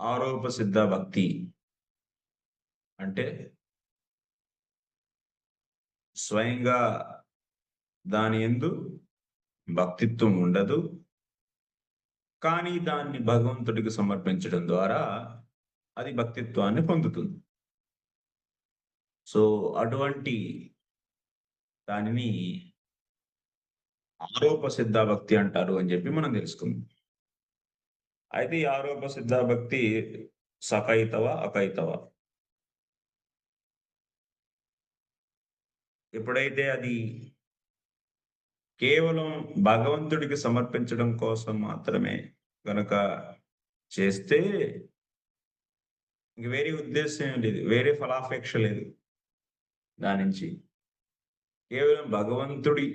ఆరోప సిద్ధ భక్తి అంటే స్వయంగా దాని యందు భక్తిత్వం ఉండదు. కానీ దాన్ని భగవంతుడికి సమర్పించడం ద్వారా అది భక్తిత్వాన్ని పొందుతుంది. సో, అటువంటి దానిని ఆరోప సిద్ధ భక్తి అంటారు అని చెప్పి మనం తెలుసుకుందాం. అయితే ఈ ఆరోప సిద్ధ భక్తి సకైతవ, అకైతవ. ఎప్పుడైతే అది కేవలం భగవంతుడికి సమర్పించడం కోసం మాత్రమే గనక చేస్తే ఇంక వేరే ఉద్దేశ్యం ఏం లేదు. వేరే ఫలాపేక్ష లేదు దాని నుంచి. కేవలం భగవంతుడికి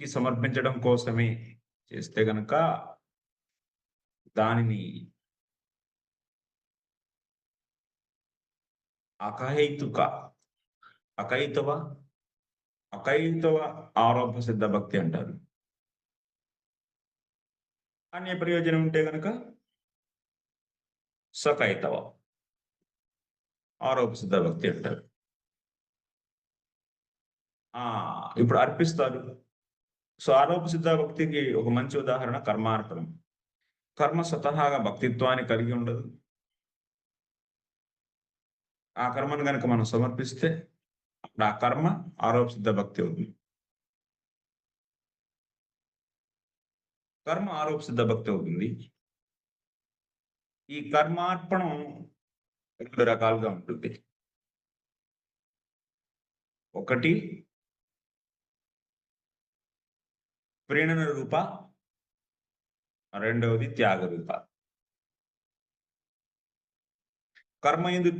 సమర్పించడం కోసమే చేస్తే గనక దానిని అకహైతుక, అకైతవ, అకైతవ ఆరోప సిద్ధ భక్తి అంటారు. అన్య ప్రయోజనం ఉంటే గనక సకైతవ ఆరోప సిద్ధ భక్తి అంటారు. ఆ! ఇప్పుడు అర్పిస్తారు. సో, ఆరోప సిద్ధ భక్తికి ఒక మంచి ఉదాహరణ కర్మార్పణం. కర్మ స్వతహాగా భక్తిత్వాన్ని కలిగి ఉండదు. ఆ కర్మను గనక మనం సమర్పిస్తే అప్పుడు ఆ కర్మ ఆరోప సిద్ధ భక్తి అవుతుంది. కర్మ ఆరోప సిద్ధ భక్తి అవుతుంది. ఈ కర్మార్పణం 2 రకాలుగా ఉంటుంది. ఒకటి ప్రీణన రూప, రెండవది త్యాగ రూప. కర్మ యందు